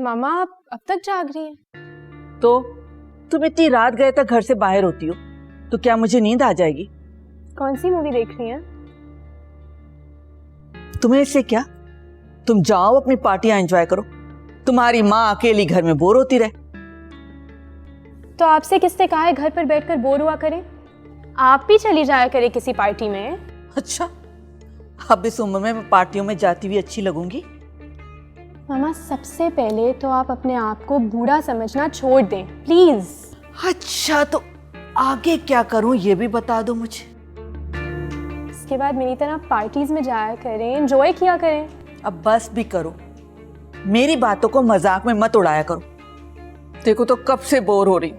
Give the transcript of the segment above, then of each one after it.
मामा आप अब तक जाग रही हैं? तो तुम इतनी रात गए तक घर से बाहर होती हो तो क्या मुझे नींद आ जाएगी? कौन सी मूवी देख रही हैं? तुम्हें इससे क्या? तुम जाओ अपनी पार्टियां एंजॉय करो। तुम्हारी माँ अकेली घर में बोर होती रहे। तो आपसे किसने कहा है घर पर बैठकर बोर हुआ करें? आप भी चली जाया करें किसी पार्टी में। अच्छा, अब इस उम्र में मैं पार्टियों में जाती हुई अच्छी लगूंगी? मामा सबसे पहले तो आप अपने आप को बूढ़ा समझना छोड़ दें प्लीज। अच्छा, तो आगे क्या करूं ये भी बता दो मुझे। इसके बाद मेरी तरह पार्टीज में जाया करें, एंजॉय किया करें। अब बस भी करो, मेरी बातों को मजाक में मत उड़ाया करो। देखो तो कब से बोर हो रही हूँ,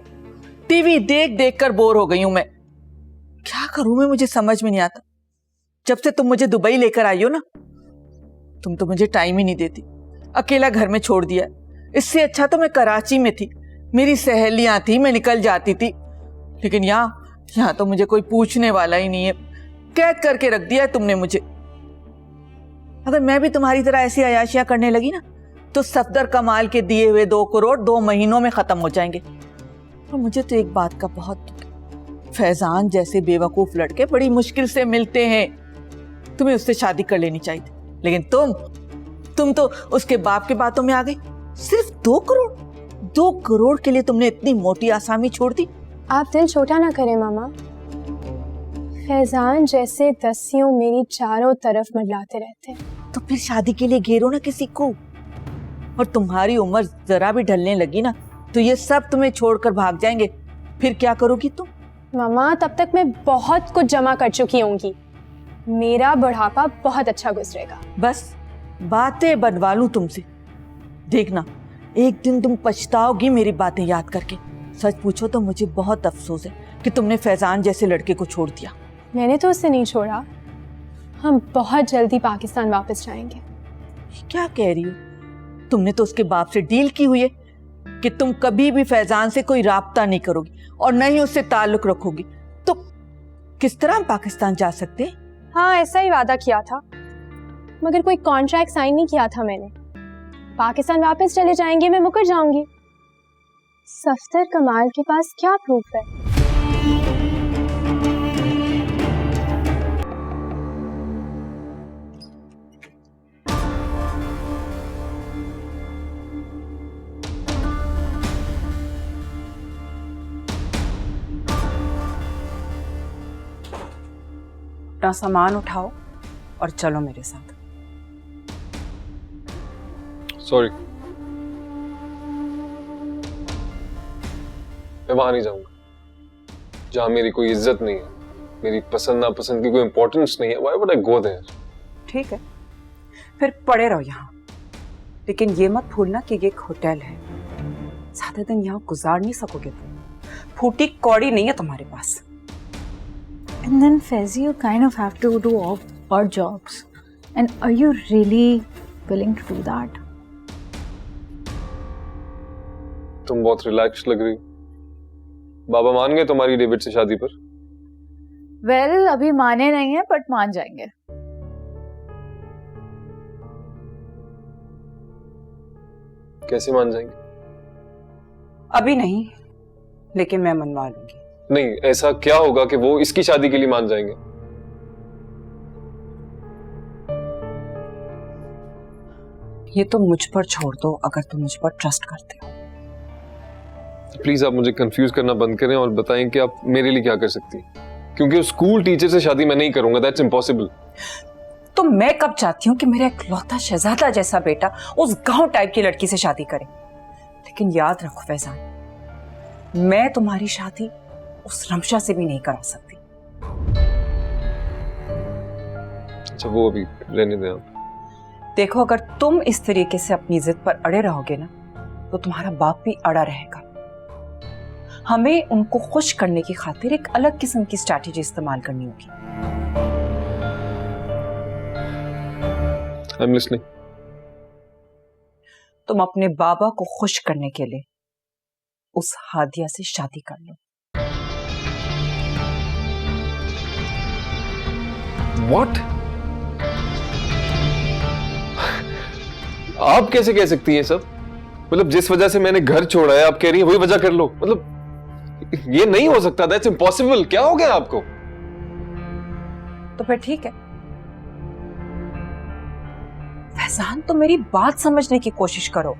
टीवी देख देख कर बोर हो गई हूं मैं। क्या करूं मैं, मुझे समझ में नहीं आता। जब से तुम मुझे दुबई लेकर आई हो ना, तुम तो मुझे टाइम ही नहीं देती, अकेला घर में छोड़ दिया। इससे अच्छा तो मैं कराची में थी, मेरी सहेलियां थी, मैं निकल जाती थी। लेकिन यहाँ तो मुझे कोई पूछने वाला ही नहीं है। कैद करके रख दिया है तुमने मुझे। अगर मैं भी तुम्हारी तरह ऐसी अयाशियां करने लगी ना तो सफदर कमाल के दिए हुए 2 करोड़ 2 महीनों में खत्म हो जाएंगे। और मुझे तो एक बात का बहुत दुख है, फैजान जैसे बेवकूफ लड़के बड़ी मुश्किल से मिलते हैं। तुम्हें उससे शादी कर लेनी चाहिए, लेकिन तुम तो उसके बाप के बातों में आ गई। सिर्फ 2 करोड़ के लिए तुमने इतनी मोटी आसामी छोड़ दी। आप दिल छोटा ना करें मामा। फैजान जैसे दस्युं मेरी चारों तरफ मंडलाते रहते हैं। तो फिर शादी के लिए घेरो ना किसी को। और तुम्हारी उम्र जरा भी ढलने लगी ना तो ये सब तुम्हें छोड़कर भाग जाएंगे। फिर क्या करोगी तुम? मामा तब तक मैं बहुत कुछ जमा कर चुकी होंगी। मेरा बुढ़ापा बहुत अच्छा गुजरेगा। बस बातें बनवा लूं तुमसे। देखना एक दिन तुम पछताओगी मेरी बातें याद करके। सच पूछो तो मुझे बहुत अफसोस है कि तुमने फैजान जैसे लड़के को छोड़ दिया। मैंने तो उससे नहीं छोड़ा। हम बहुत जल्दी पाकिस्तान वापस जाएंगे। क्या कह रही हो? तुमने तो उसके बाप से डील की हुई है कि तुम कभी भी फैजान से कोई राब्ता नहीं करोगी और न ही उससे ताल्लुक रखोगी। तो किस तरह हम पाकिस्तान जा सकते हैं? हाँ, ऐसा ही वादा किया था, मगर कोई कॉन्ट्रैक्ट साइन नहीं किया था मैंने। पाकिस्तान वापस चले जाएंगे, मैं मुकर जाऊंगी। सफदर कमाल के पास क्या प्रूफ है? अपना सामान उठाओ और चलो मेरे साथ। सॉरी, मैं वहां नहीं जाऊंगा जहां मेरी कोई इज्जत नहीं है, मेरी पसंद नापसंद की कोई इंपॉर्टेंस नहीं है। Why would I go there? ठीक है, फिर पड़े रहो यहाँ, लेकिन ये मत भूलना कि ये एक होटल है। ज्यादा दिन यहाँ गुजार नहीं सकोगे तुम। फूटी कौड़ी नहीं है तुम्हारे पास। And then Faizi, you kind of have to do odd jobs. And are you really willing to do that? तुम बहुत रिलैक्स लग रही। बाबा मान गए तुम्हारी डेविड से शादी पर? Well, अभी माने नहीं है, but मान जाएंगे। कैसे मान जाएंगे? अभी नहीं, लेकिन मैं मनवा लूंगी। नहीं, ऐसा क्या होगा कि वो इसकी शादी के लिए मान जाएंगे? ये तो मुझ पर छोड़ दो अगर तुम मुझ पर ट्रस्ट करते हो। प्लीज आप मुझे कंफ्यूज करना बंद करें और बताएं कि आप मेरे लिए क्या कर सकती हैं। क्योंकि उस स्कूल टीचर से शादी मैं नहीं करूंगा, दैट्स इम्पॉसिबल। तो मैं कब चाहती हूँ कि मेरा इकलौता शहजादा जैसा बेटा उस गांव टाइप की लड़की से शादी करे। लेकिन याद रखो फैजान, मैं तुम्हारी शादी उस रमशा से भी नहीं करा सकती। अच्छा, वो अभी रहने दें आप। देखो, अगर तुम इस तरीके से अपनी जिद पर अड़े रहोगे ना तो तुम्हारा बाप भी अड़ा रहेगा। हमें उनको खुश करने की खातिर एक अलग किस्म की स्ट्रैटेजी इस्तेमाल करनी होगी। I am listening. तुम अपने बाबा को खुश करने के लिए उस हादिया से शादी कर लो। What? आप कैसे कह सकती हैं सब? मतलब जिस वजह से मैंने घर छोड़ा है आप कह रही है वही वजह कर लो, मतलब ये नहीं हो सकता, दैट्स इम्पॉसिबल। क्या हो गया आपको? तो फिर ठीक है फैजान, तो मेरी बात समझने की कोशिश करो।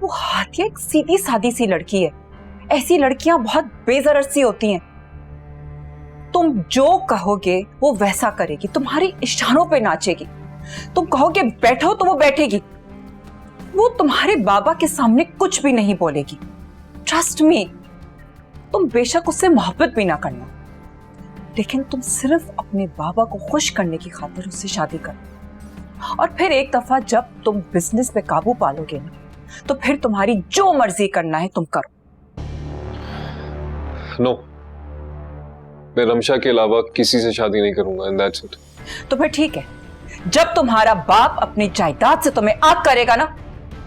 वो हाथिया एक सीधी सादी सी लड़की है, ऐसी लड़कियां बहुत बेजरत सी होती हैं। तुम जो कहोगे वो वैसा करेगी, तुम्हारे इशारों पे नाचेगी। तुम कहोगे बैठो तो वो बैठेगी। वो तुम्हारे बाबा के सामने कुछ भी नहीं बोलेगी। ट्रस्ट मी, तुम बेशक उससे मोहब्बत भी ना करना, लेकिन तुम सिर्फ अपने बाबा को खुश करने की खातिर उससे शादी करो। और फिर एक दफा जब तुम बिजनेस पे काबू पालोगे ना, तो फिर तुम्हारी जो मर्जी करना है तुम करो। नो, मैं रमशा के अलावा किसी से शादी नहीं करूंगा, एंड दैट्स इट। तो फिर ठीक है, जब तुम्हारा बाप अपनी जायदाद से तुम्हें आग करेगा ना,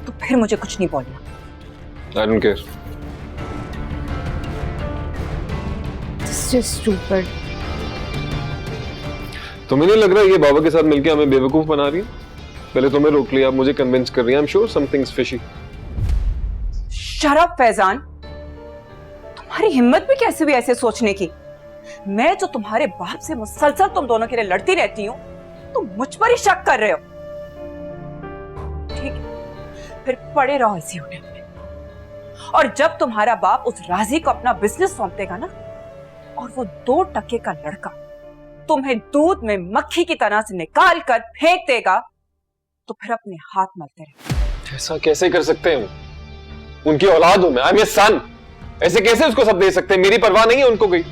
तो फिर मुझे कुछ नहीं बोलना। I don't care. Just stupid. तुम्हें नहीं लग रहा ये बाबा के साथ मिलकर हमें बेवकूफ बना रही है? पहले तुम्हें रोक लिया, अब मुझे कन्विंस कर रही है। I am sure something's fishy. Shut up Faizan, तुम्हारी हिम्मत भी कैसे हुई ऐसे सोचने की? मैं जो तुम्हारे बाप से मुसलसल तुम दोनों के लिए लड़ती रहती हूँ, तुम मुझ पर ही शक कर रहे हो। ठीक है, फिर पड़े रहो इसी होटल में, और जब तुम्हारा बाप उस राजी को अपना बिजनेस सौंप देगा ना, और वो 2 टके का लड़का तुम्हें दूध में मक्खी की तरह से निकाल कर फेंक देगा, तो फिर अपने हाथ मलते रहे। ऐसा कैसे कर सकते हैं? उनकी औलाद हूं मैं, आई एम हिज सन। ऐसे कैसे उसको सब दे सकते हैं? मेरी परवाह नहीं है उनको कोई।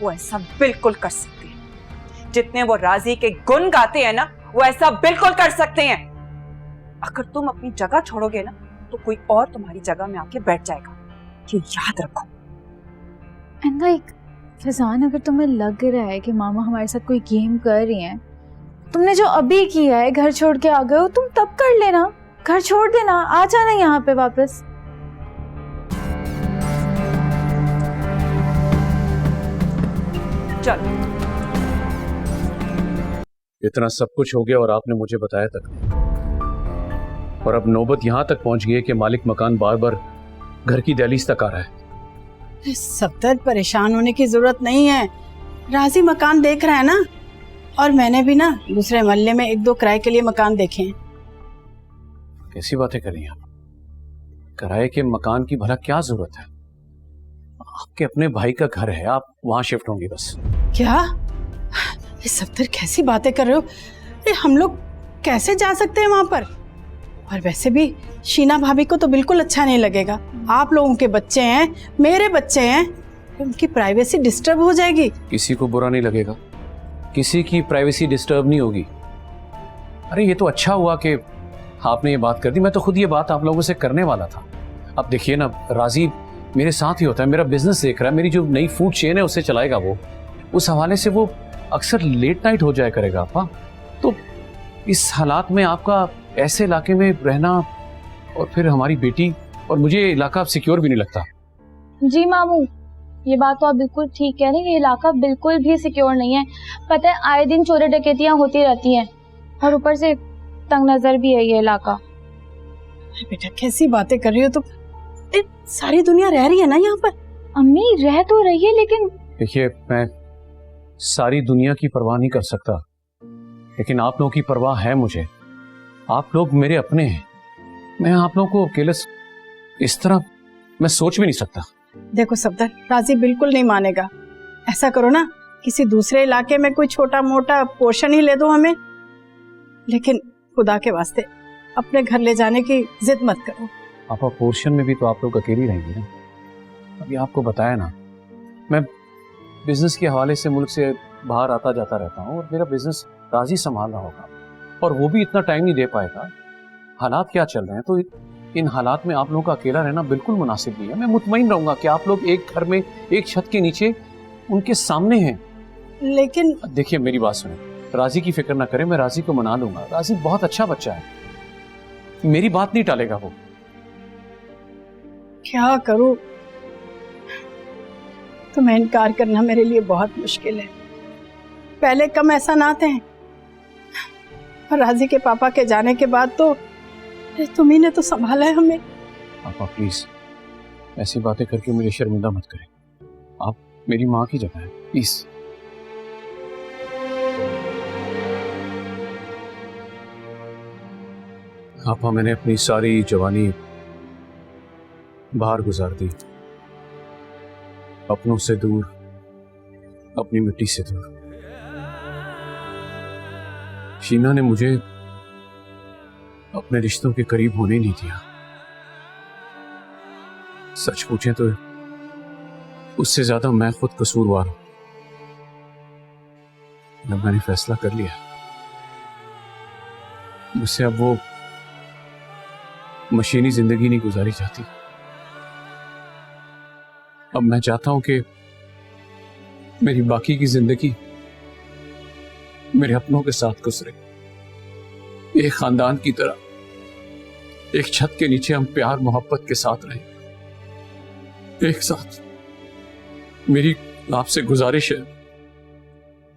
वो ऐसा बिल्कुल कर सकते हैं, जितने वो राजी के गुण गाते हैं ना, वो ऐसा बिल्कुल कर सकते हैं। अगर तुम अपनी जगह छोड़ोगे ना, तो कोई और तुम्हारी जगह में आके बैठ जाएगा, ये याद रखो। एंड लाइक फैजान, अगर तुम्हें लग रहा है कि मामा हमारे साथ कोई गेम कर रही हैं, तुमने जो अभी किया है, घर छोड़ के आ गए हो, तुम तब कर लेना। घर छोड़ देना, आ जाना यहाँ पे वापस। चलो। इतना सब कुछ हो गया और आपने मुझे बताया तक नहीं। और अब नौबत यहां तक पहुंच गई है कि मालिक मकान बार बार घर की दहलीज तक आ रहा है। सफदर, परेशान होने की जरूरत नहीं है। राजी मकान देख रहा है ना, और मैंने भी ना दूसरे मोहल्ले में 1-2 किराए के लिए मकान देखे हैं। कैसी बातें कर रही हैं आप? किराए के मकान की भला क्या जरूरत है? आपके अपने भाई का घर है, आप वहां शिफ्ट होंगी बस। क्या सफदर, कैसी बातें कर रहे हो? हम लोग कैसे जा सकते हैं वहां पर? और वैसे भी शीना भाभी को तो बिल्कुल अच्छा नहीं लगेगा। आप लोगों के बच्चे हैं, मेरे बच्चे हैं, उनकी प्राइवेसी डिस्टर्ब हो जाएगी। किसी को बुरा नहीं लगेगा, किसी की प्राइवेसी डिस्टर्ब नहीं होगी। अरे ये तो अच्छा हुआ कि आपने ये बात कर दी, मैं तो खुद ये बात आप लोगों से करने वाला था। अब देखिए ना, राजी मेरे साथ ही होता है, मेरा बिजनेस देख रहा है, मेरी जो नई फूड चेन है उसे चलाएगा वो। उस हवाले से वो अक्सर लेट नाइट हो जाया करेगा आपा। तो इस हालात में आपका ऐसे इलाके में रहना, और फिर हमारी बेटी और मुझे इलाका सिक्योर भी नहीं लगता। जी मामू, ये बात तो आप बिल्कुल ठीक कह रहे हैं। ये इलाका बिल्कुल भी सिक्योर नहीं है। पता है, आए दिन चोरी डकैतियां होती रहती हैं, और ऊपर से तंग नजर भी है ये इलाका। बेटा, कैसी बातें कर रही हो तुम? सारी दुनिया रह रही है ना यहाँ पर। अम्मी, रह तो रही है, लेकिन देखिए, मैं सारी दुनिया की परवाह नहीं कर सकता, लेकिन आप लोगों की परवाह है मुझे। आप लोग मेरे अपने हैं। मैं आप लोगों को अकेले इस तरह मैं सोच भी नहीं सकता। देखो सफदर, राजी बिल्कुल नहीं मानेगा। ऐसा करो ना, किसी दूसरे इलाके में कोई छोटा मोटा पोर्शन ही ले दो हमें, लेकिन खुदा के वास्ते अपने घर ले जाने की जिद मत करो। आपा, पोर्शन में भी तो आप लोग अकेली रहेंगे ना। अभी आपको बताया ना, मैं बिजनेस के हवाले से मुल्क से बाहर आता जाता रहता हूँ, और मेरा बिजनेस राजी संभाल रहा होगा, और वो भी इतना टाइम नहीं दे पाएगा। हालात क्या चल रहे हैं, तो इन हालात में आप लोगों का अकेला रहना बिल्कुल मुनासिब नहीं है। मैं मुतमईन रहूंगा कि आप लोग एक घर में, एक छत के नीचे उनके सामने हैं। लेकिन देखिए, मेरी बात सुने, राजी की फिक्र ना करें, मैं राजी को मना लूंगा। राजी बहुत अच्छा बच्चा है, मेरी बात नहीं टालेगा वो। क्या करूं? तुम्हें इनकार करना मेरे लिए बहुत मुश्किल है। पहले कम ऐसा ना थे, और राजी के पापा के जाने के बाद तो अरे तुम्ही ने तो संभाला है हमें। आपा प्लीज ऐसी बातें करके मुझे शर्मिंदा मत करें। आप मेरी माँ की जगह है, प्लीज। आपा मैंने अपनी सारी जवानी बाहर गुजार दी, अपनों से दूर, अपनी मिट्टी से दूर। शीना ने मुझे अपने रिश्तों के करीब होने नहीं दिया। सच पूछें तो उससे ज्यादा मैं खुद कसूरवार हूं। जब मैंने फैसला कर लिया, मुझसे अब वो मशीनी जिंदगी नहीं गुजारी जाती। अब मैं चाहता हूं कि मेरी बाकी की जिंदगी मेरे अपनों के साथ गुजरे, एक खानदान की तरह, एक छत के नीचे हम प्यार मोहब्बत के साथ रहें, एक साथ। मेरी आपसे गुजारिश है,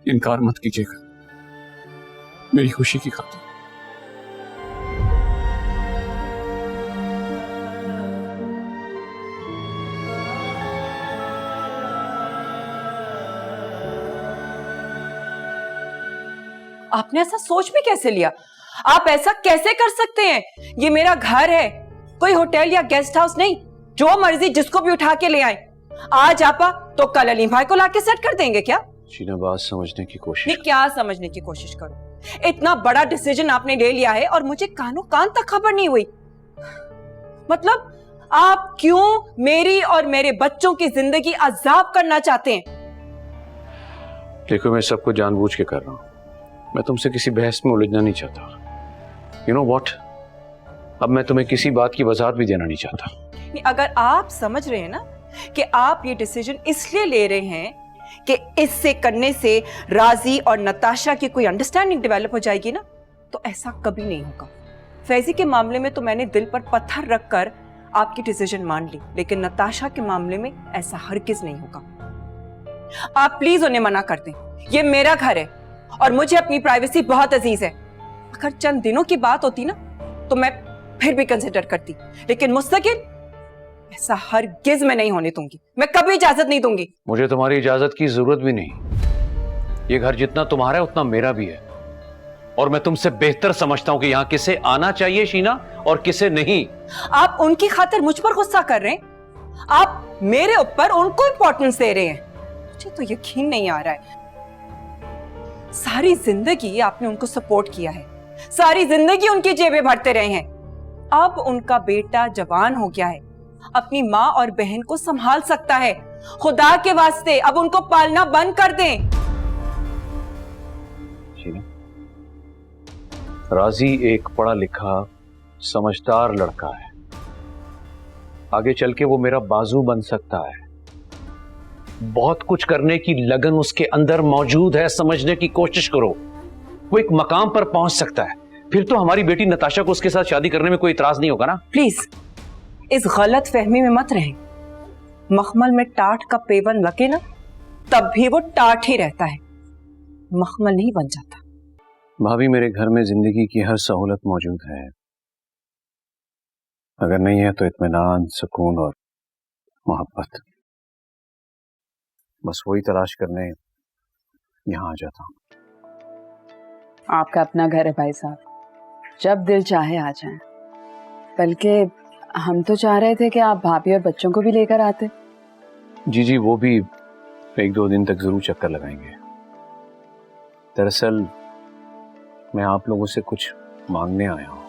इनकार मत कीजिएगा, मेरी खुशी की खातिर। आपने ऐसा सोच भी कैसे लिया? आप ऐसा कैसे कर सकते हैं? ये मेरा घर है, कोई होटल या गेस्ट हाउस नहीं। जो मर्जी जिसको भी उठा के ले आए। आज आपा तो कल अलीम भाई को लाके सेट कर देंगे क्या? शीना, बात समझने की कोशिश। नहीं, क्या समझने की कोशिश करो? इतना बड़ा डिसीजन आपने ले लिया है और मुझे कानों कान तक खबर नहीं हुई। मतलब आप क्यों मेरी और मेरे बच्चों की जिंदगी अजाब करना चाहते हैं? देखो, मैं सबको जानबूझ के कर रहा हूं। मैं तुमसे किसी बहस में उलझना नहीं चाहता। यू नो व्हाट, अब मैं तुम्हें किसी बात की वजाहत भी देना नहीं चाहता। नहीं, अगर आप समझ रहे हैं ना कि आप ये डिसीजन इसलिए ले रहे हैं कि इससे करने से राजी और नताशा की कोई अंडरस्टैंडिंग डेवलप हो जाएगी ना, तो ऐसा कभी नहीं होगा। फैजी के मामले में तो मैंने दिल पर पत्थर रखकर आपकी डिसीजन मान ली, लेकिन नताशा के मामले में ऐसा हरगिज नहीं होगा। आप प्लीज उन्हें मना कर दें। ये मेरा घर है और मुझे अपनी प्राइवेसी बहुत अजीज है। अगर चंद दिनों की बात होती ना तो मैं फिर भी कंसिडर करती, लेकिन मुस्तकिल ऐसा हरगिज मैं नहीं होने दूंगी। मैं कभी इजाजत नहीं दूंगी। मुझे तुम्हारी इजाजत की जरूरत भी नहीं। ये घर जितना तुम्हारा है उतना मेरा भी है, और मैं तुमसे बेहतर समझता हूं कि यहां किसे आना चाहिए शीना और किसे नहीं। आप उनकी खातिर मुझ पर गुस्सा कर रहे हैं। आप मेरे ऊपर उनको इंपॉर्टेंस दे रहे हैं। मुझे तो यकीन नहीं आ रहा है। सारी जिंदगी आपने उनको सपोर्ट किया है, सारी जिंदगी उनकी जेबें भरते रहे हैं। अब उनका बेटा जवान हो गया है, अपनी माँ और बहन को संभाल सकता है। खुदा के वास्ते अब उनको पालना बंद कर दें। राजी एक पढ़ा लिखा समझदार लड़का है। आगे चल के वो मेरा बाजू बन सकता है। बहुत कुछ करने की लगन उसके अंदर मौजूद है। समझने की कोशिश करो, वो एक मकाम पर पहुंच सकता है। फिर तो हमारी बेटी नताशा को उसके साथ शादी करने में कोई इतराज नहीं होगा ना। प्लीज इस गलत फहमी में मत रहें। मखमल में टाट का पेवन लगे ना, तब भी वो टाट ही रहता है, मखमल नहीं बन जाता। भाभी, मेरे घर में जिंदगी की हर सहूलत मौजूद है। अगर नहीं है तो इत्मीनान, सुकून और मोहब्बत, बस वही तलाश करने यहाँ आ जाता हूँ। आपका अपना घर है भाई साहब, जब दिल चाहे आ जाएं। बल्कि हम तो चाह रहे थे कि आप भाभी और बच्चों को भी लेकर आते। जी जी, वो भी 1-2 दिन तक जरूर चक्कर लगाएंगे। दरअसल मैं आप लोगों से कुछ मांगने आया हूँ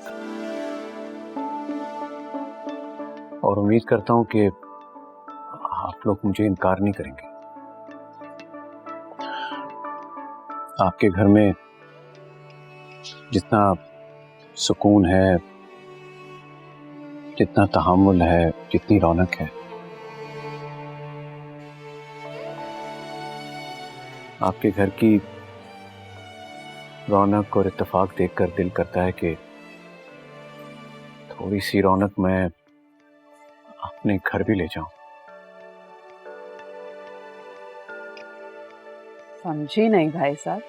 और उम्मीद करता हूँ कि आप लोग मुझे इनकार नहीं करेंगे। आपके घर में जितना सुकून है, जितना तहम्मुल है, जितनी रौनक है, आपके घर की रौनक और इत्तेफाक देखकर दिल करता है कि थोड़ी सी रौनक मैं अपने घर भी ले जाऊं। समझी नहीं भाई साहब।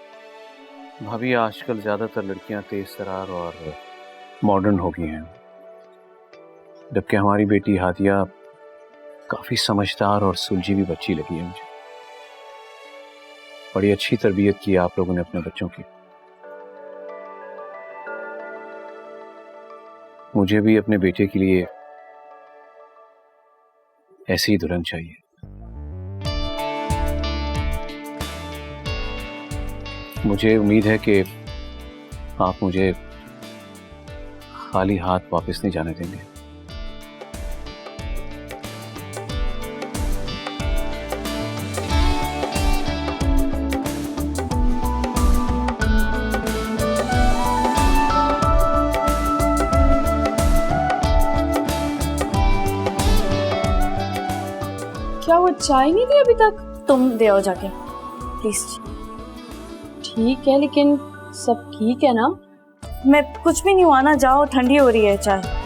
भाभी, आजकल ज्यादातर लड़कियां तेज तरार और मॉडर्न हो गई हैं। जबकि हमारी बेटी हादिया काफी समझदार और सुलझी भी बच्ची लगी है मुझे। बड़ी अच्छी तरबियत की है आप लोगों ने अपने बच्चों की। मुझे भी अपने बेटे के लिए ऐसी ही दुल्हन चाहिए। मुझे उम्मीद है कि आप मुझे खाली हाथ वापस नहीं जाने देंगे। क्या वो चाय नहीं दी अभी तक? तुम दे आओ जाके प्लीज। ठीक है, लेकिन सब ठीक है ना? मैं कुछ भी नहीं हुआ ना, जाओ, ठंडी हो रही है चाय।